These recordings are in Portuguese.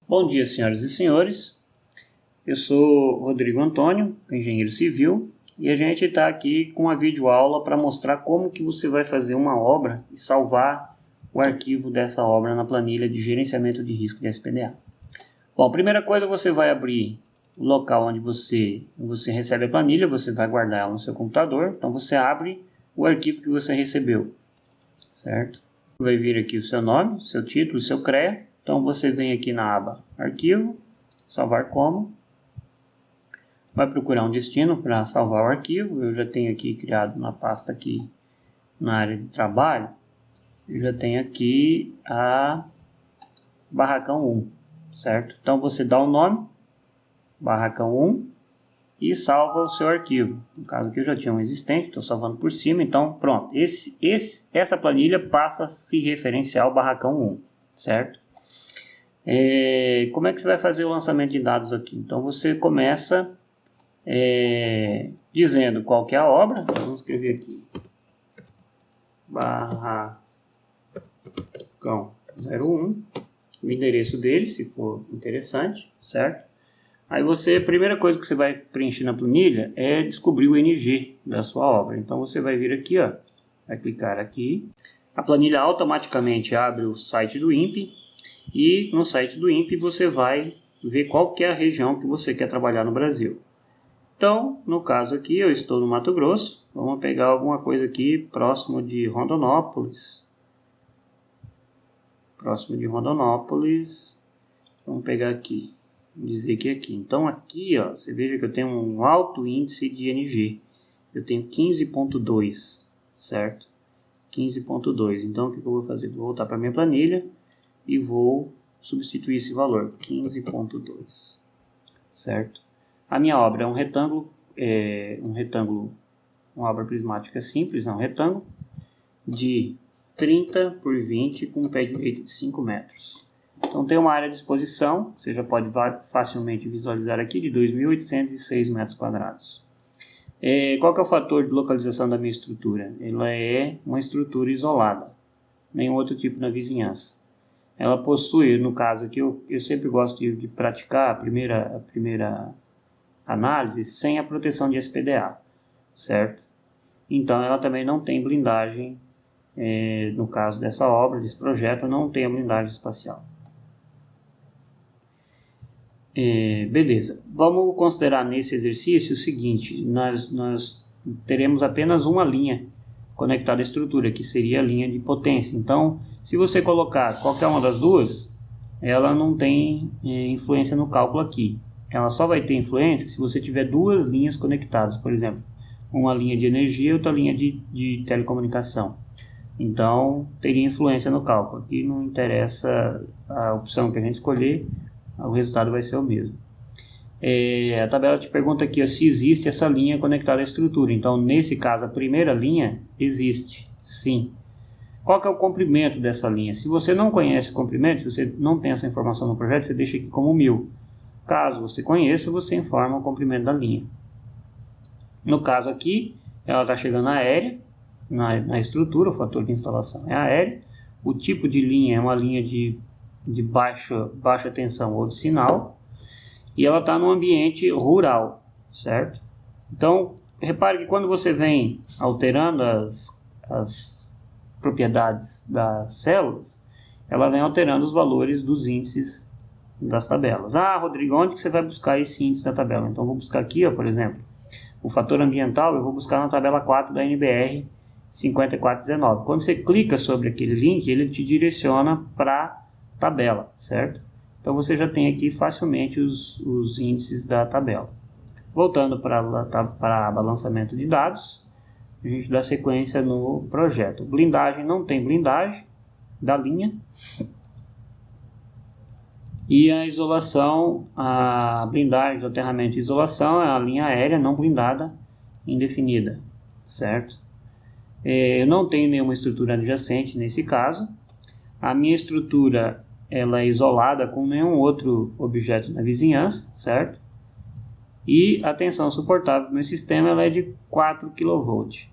Bom dia, senhoras e senhores. Eu sou Rodrigo Antônio, engenheiro civil, e a gente está aqui com uma videoaula para mostrar como que você vai fazer uma obra e salvar o arquivo dessa obra na planilha de gerenciamento de risco de SPDA. Bom, primeira coisa, você vai abrir o local onde você recebe a planilha, você vai guardar ela no seu computador, então você abre o arquivo que você recebeu, certo? Vai vir aqui o seu nome, seu título, seu CREA. Então você vem aqui na aba Arquivo, Salvar Como. Vai procurar um destino para salvar o arquivo. Eu já tenho aqui criado uma pasta aqui na área de trabalho. Eu já tenho aqui a Barracão 1, certo? Então você dá o nome, Barracão 1, e salva o seu arquivo. No caso aqui eu já tinha um existente, estou salvando por cima. Então pronto, essa planilha passa a se referenciar ao Barracão 1, certo? Como é que você vai fazer o lançamento de dados aqui? Então você começa dizendo qual que é a obra. Vamos escrever aqui Barracão 01, o endereço dele, se for interessante, certo? Aí a primeira coisa que você vai preencher na planilha é descobrir o NG da sua obra. Então você vai vir aqui, ó, vai clicar aqui. A planilha automaticamente abre o site do INPE. E no site do INPE você vai ver qual que é a região que você quer trabalhar no Brasil. Então, no caso aqui, eu estou no Mato Grosso. Vamos pegar alguma coisa aqui próximo de Rondonópolis. Próximo de Rondonópolis. Vamos pegar aqui. Vamos dizer que aqui. Então aqui, ó, você veja que eu tenho um alto índice de NG. Eu tenho 15.2, certo? 15.2. Então o que eu vou fazer? Vou voltar para minha planilha e vou substituir esse valor, 15.2, certo? A minha obra é um retângulo, uma obra prismática simples, é um retângulo de 30 por 20 com um pé direito de 5 metros. Então tem uma área de exposição, você já pode facilmente visualizar aqui, de 2.806 metros quadrados. Qual que é o fator de localização da minha estrutura? Ela é uma estrutura isolada, nenhum outro tipo na vizinhança. Ela possui, no caso aqui, eu sempre gosto de praticar a primeira análise sem a proteção de SPDA, certo? Então ela também não tem blindagem, no caso dessa obra, desse projeto, não tem a blindagem espacial. Beleza, vamos considerar nesse exercício o seguinte, nós teremos apenas uma linha conectada à estrutura, que seria a linha de potência. Então, se você colocar qualquer uma das duas, ela não tem influência no cálculo aqui. Ela só vai ter influência se você tiver duas linhas conectadas, por exemplo, uma linha de energia e outra linha de telecomunicação. Então, teria influência no cálculo. Aqui não interessa a opção que a gente escolher, o resultado vai ser o mesmo. A tabela te pergunta aqui, ó, se existe essa linha conectada à estrutura. Então, nesse caso, a primeira linha existe, sim. Qual que é o comprimento dessa linha? Se você não conhece o comprimento, se você não tem essa informação no projeto, você deixa aqui como 1000. Caso você conheça, você informa o comprimento da linha. No caso aqui, ela está chegando aérea, na estrutura, o fator de instalação é aéreo. O tipo de linha é uma linha de baixa tensão ou de sinal. E ela está no ambiente rural, certo? Então, repare que quando você vem alterando as propriedades das células, ela vem alterando os valores dos índices das tabelas. Ah, Rodrigo, onde que você vai buscar esse índice da tabela? Então, eu vou buscar aqui, ó, por exemplo, o fator ambiental, eu vou buscar na tabela 4 da NBR 5419. Quando você clica sobre aquele link, ele te direciona para a tabela, certo? Então você já tem aqui facilmente os índices da tabela. Voltando para a aba lançamento de dados, a gente dá sequência no projeto. Blindagem, não tem blindagem da linha. E a isolação, a blindagem do aterramento de isolação é a linha aérea não blindada indefinida, certo? Eu não tenho nenhuma estrutura adjacente nesse caso. A minha estrutura ela é isolada com nenhum outro objeto na vizinhança, certo? E a tensão suportável do meu sistema ela é de 4 kV.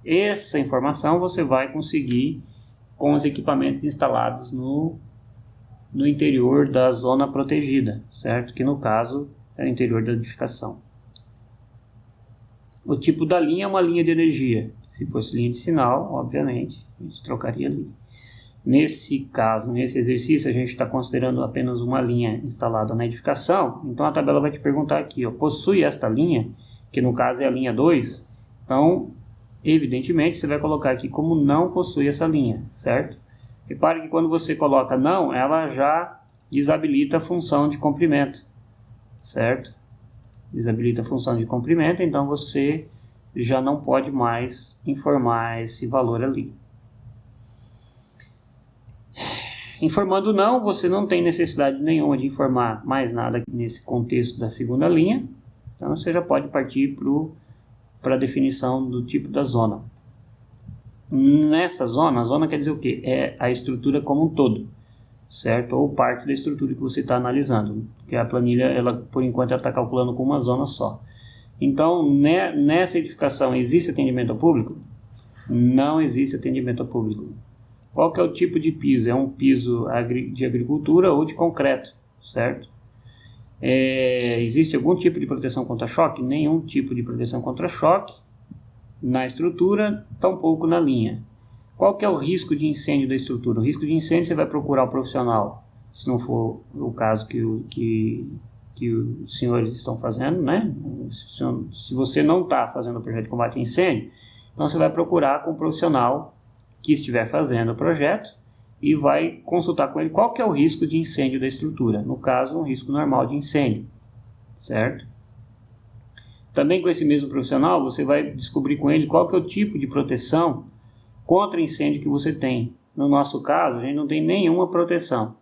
Essa informação você vai conseguir com os equipamentos instalados no no interior da zona protegida, certo? Que no caso é o interior da edificação. O tipo da linha é uma linha de energia. Se fosse linha de sinal, obviamente, a gente trocaria a linha. Nesse caso, nesse exercício, a gente está considerando apenas uma linha instalada na edificação. Então a tabela vai te perguntar aqui, ó, possui esta linha, que no caso é a linha 2. Então, evidentemente, você vai colocar aqui como não possui essa linha, certo? Repare que quando você coloca não, ela já desabilita a função de comprimento, certo? Desabilita a função de comprimento, então você já não pode mais informar esse valor ali. Informando não, você não tem necessidade nenhuma de informar mais nada nesse contexto da segunda linha. Então você já pode partir para a definição do tipo da zona. Nessa zona, a zona quer dizer o quê? É a estrutura como um todo, certo? Ou parte da estrutura que você está analisando. Porque a planilha, ela, por enquanto, está calculando com uma zona só. Então, nessa edificação, existe atendimento ao público? Não existe atendimento ao público. Qual que é o tipo de piso? É um piso de agricultura ou de concreto, certo? Existe algum tipo de proteção contra choque? Nenhum tipo de proteção contra choque na estrutura, tampouco na linha. Qual que é o risco de incêndio da estrutura? O risco de incêndio você vai procurar o profissional, se não for o caso que os senhores estão fazendo, né? Se você não está fazendo o projeto de combate a incêndio, então você vai procurar com o profissional que estiver fazendo o projeto e vai consultar com ele qual que é o risco de incêndio da estrutura. No caso, um risco normal de incêndio, certo? Também com esse mesmo profissional, você vai descobrir com ele qual que é o tipo de proteção contra incêndio que você tem. No nosso caso, a gente não tem nenhuma proteção.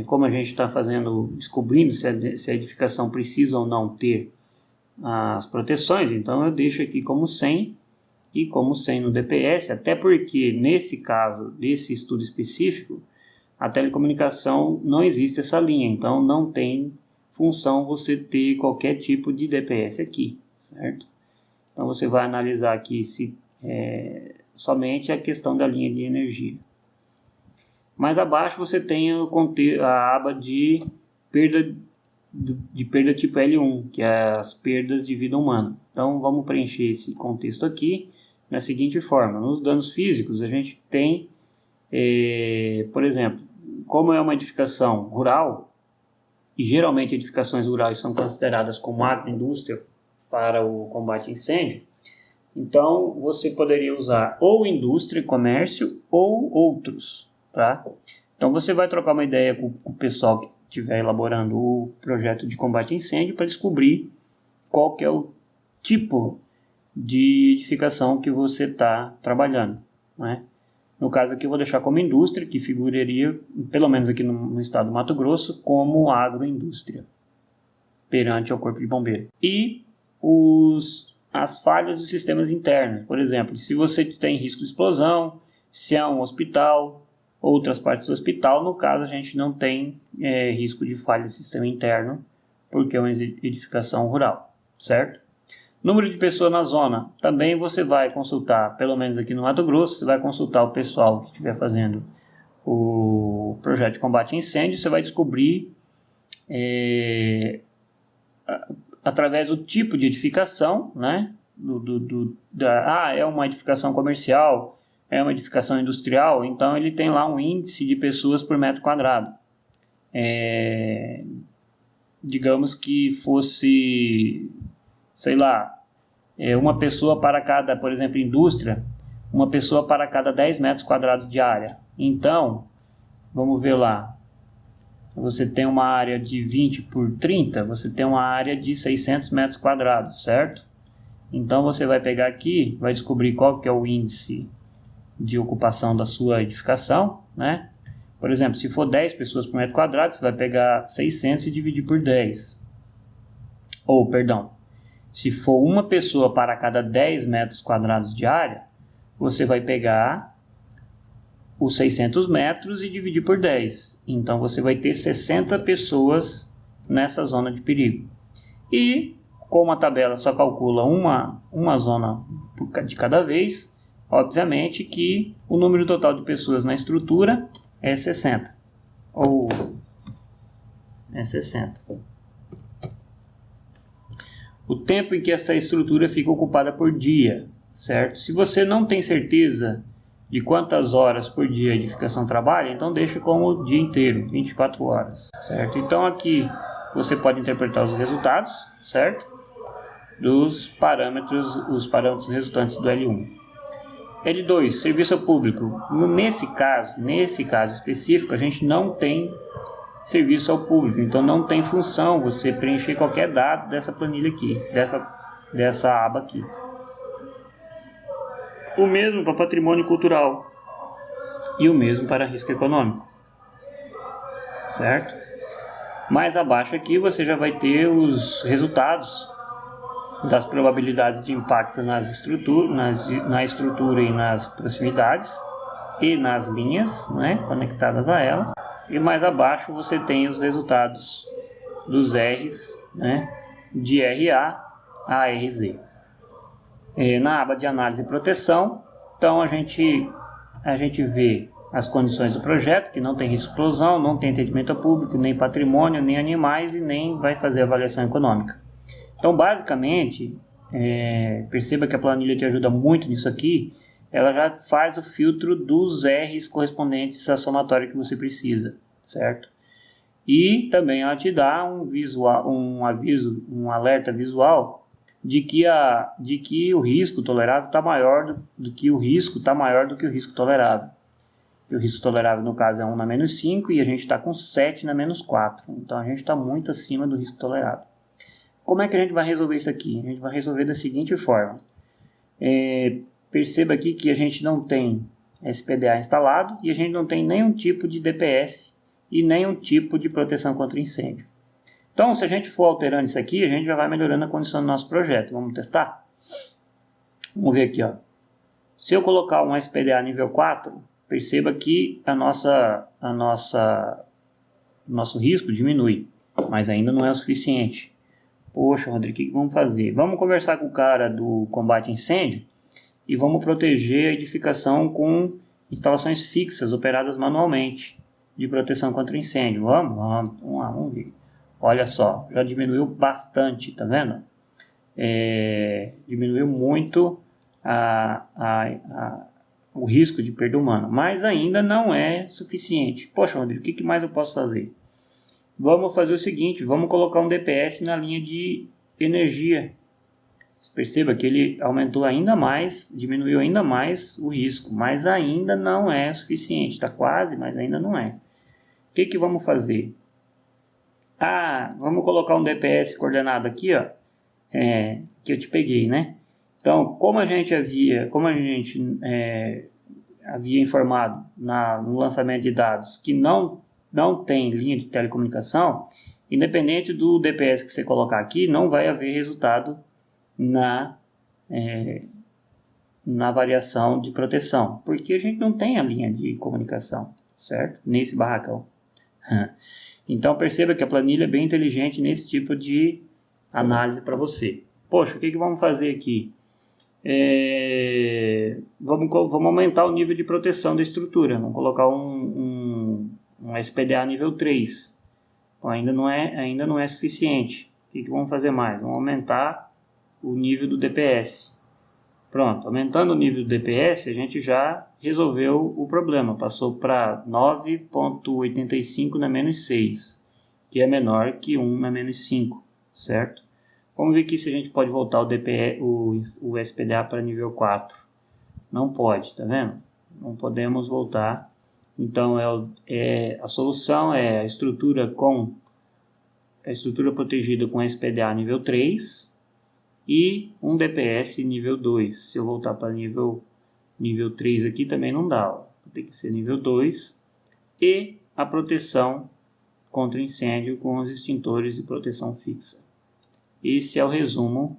Como a gente está descobrindo se a edificação precisa ou não ter as proteções, então eu deixo aqui como 100 e como 100 no DPS, até porque nesse caso, desse estudo específico, a telecomunicação não existe essa linha, então não tem função você ter qualquer tipo de DPS aqui, certo? Então você vai analisar aqui somente a questão da linha de energia. Mais abaixo você tem a aba de perda tipo L1, que é as perdas de vida humana. Então vamos preencher esse contexto aqui da seguinte forma: nos danos físicos a gente tem, por exemplo, como é uma edificação rural, e geralmente edificações rurais são consideradas como agroindústria para o combate a incêndio, então você poderia usar ou indústria, comércio ou outros, tá? Então você vai trocar uma ideia com o pessoal que estiver elaborando o projeto de combate a incêndio para descobrir qual que é o tipo de edificação que você está trabalhando, né? No caso aqui eu vou deixar como indústria, que figuraria, pelo menos aqui no estado do Mato Grosso, como agroindústria, perante ao Corpo de Bombeiro. E as falhas dos sistemas internos, por exemplo, se você tem risco de explosão, se é um hospital, outras partes do hospital, no caso a gente não tem risco de falha de sistema interno, porque é uma edificação rural, certo? Número de pessoas na zona, também você vai consultar, pelo menos aqui no Mato Grosso, você vai consultar o pessoal que estiver fazendo o projeto de combate a incêndio, você vai descobrir através do tipo de edificação, né? É uma edificação comercial, é uma edificação industrial, então ele tem lá um índice de pessoas por metro quadrado. Digamos que fosse, sei lá, uma pessoa para cada, por exemplo, indústria, uma pessoa para cada 10 metros quadrados de área. Então, vamos ver lá, você tem uma área de 20 por 30, você tem uma área de 600 metros quadrados, certo? Então você vai pegar aqui, vai descobrir qual que é o índice de ocupação da sua edificação, né? Por exemplo, se for 10 pessoas por metro quadrado, você vai pegar 600 e dividir por 10. Se for uma pessoa para cada 10 metros quadrados de área, você vai pegar os 600 metros e dividir por 10. Então você vai ter 60 pessoas nessa zona de perigo. E como a tabela só calcula uma zona de cada vez, obviamente que o número total de pessoas na estrutura é 60. ou 60. O tempo em que essa estrutura fica ocupada por dia, certo? Se você não tem certeza de quantas horas por dia a edificação trabalha, então deixa como o dia inteiro, 24 horas, certo? Então aqui você pode interpretar os resultados, certo? Dos parâmetros, os parâmetros resultantes do L1. L2, serviço ao público. Nesse caso específico, a gente não tem serviço ao público, então não tem função você preencher qualquer dado dessa planilha aqui, dessa aba aqui. O mesmo para patrimônio cultural e o mesmo para risco econômico, certo? Mais abaixo aqui você já vai ter os resultados das probabilidades de impacto na estrutura e nas proximidades e nas linhas, né, conectadas a ela. E mais abaixo você tem os resultados dos R's, né, de RA a RZ. Na aba de análise e proteção, então a gente vê as condições do projeto, que não tem risco de explosão, não tem atendimento ao público, nem patrimônio, nem animais e nem vai fazer avaliação econômica. Então basicamente, perceba que a planilha te ajuda muito nisso aqui. Ela já faz o filtro dos R's correspondentes à somatória que você precisa, certo? E também ela te dá um alerta visual de que o risco tolerável está maior do que o risco tolerável. E o risco tolerável no caso é 1 na menos 5 e a gente está com 7 na menos 4. Então a gente está muito acima do risco tolerável. Como é que a gente vai resolver isso aqui? A gente vai resolver da seguinte forma. Perceba aqui que a gente não tem SPDA instalado e a gente não tem nenhum tipo de DPS e nenhum tipo de proteção contra incêndio. Então, se a gente for alterando isso aqui, a gente já vai melhorando a condição do nosso projeto. Vamos testar? Vamos ver aqui, ó. Se eu colocar um SPDA nível 4, perceba que nosso risco diminui, mas ainda não é o suficiente. Poxa, Rodrigo, o que vamos fazer? Vamos conversar com o cara do combate a incêndio e vamos proteger a edificação com instalações fixas operadas manualmente de proteção contra incêndio. Vamos ver. Olha só, já diminuiu bastante, tá vendo? Diminuiu muito o risco de perda humana, mas ainda não é suficiente. Poxa, Rodrigo, o que mais eu posso fazer? Vamos fazer o seguinte, vamos colocar um DPS na linha de energia. Perceba que ele aumentou ainda mais, diminuiu ainda mais o risco, mas ainda não é suficiente. Está quase, mas ainda não é. O que vamos fazer? Vamos colocar um DPS coordenado aqui, ó, que eu te peguei, né? Então, como a gente havia informado no lançamento de dados que não tem linha de telecomunicação, independente do DPS que você colocar aqui, não vai haver resultado na variação de proteção, porque a gente não tem a linha de comunicação, certo? Nesse barracão. Então perceba que a planilha é bem inteligente nesse tipo de análise para você. Poxa, o que vamos fazer aqui? Vamos aumentar o nível de proteção da estrutura. Vamos colocar um SPDA nível 3. Então, ainda não é suficiente. O que vamos fazer mais? Vamos aumentar o nível do DPS. Pronto, aumentando o nível do DPS, a gente já resolveu o problema. Passou para 9,85 na menos 6, que é menor que 1 na menos 5, certo? Vamos ver aqui se a gente pode voltar o SPDA para nível 4. Não pode, tá vendo? Não podemos voltar. Então, a solução é a estrutura protegida com SPDA nível 3 e um DPS nível 2. Se eu voltar para nível 3 aqui, também não dá. Ó. Tem que ser nível 2 e a proteção contra incêndio com os extintores de proteção fixa. Esse é o resumo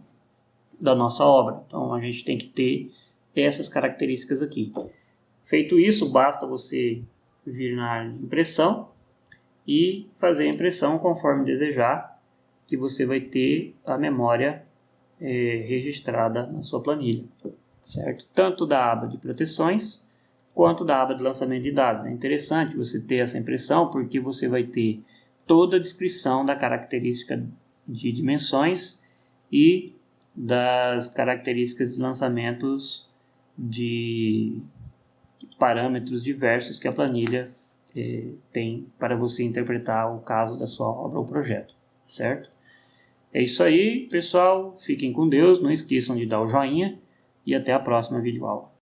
da nossa obra. Então, a gente tem que ter essas características aqui. Feito isso, basta você vir na área de impressão e fazer a impressão conforme desejar, que você vai ter a memória registrada na sua planilha, certo? Tanto da aba de proteções, quanto da aba de lançamento de dados. É interessante você ter essa impressão, porque você vai ter toda a descrição da característica de dimensões e das características de lançamentos de parâmetros diversos que a planilha tem para você interpretar o caso da sua obra ou projeto, certo? É isso aí, pessoal. Fiquem com Deus, não esqueçam de dar o joinha e até a próxima videoaula.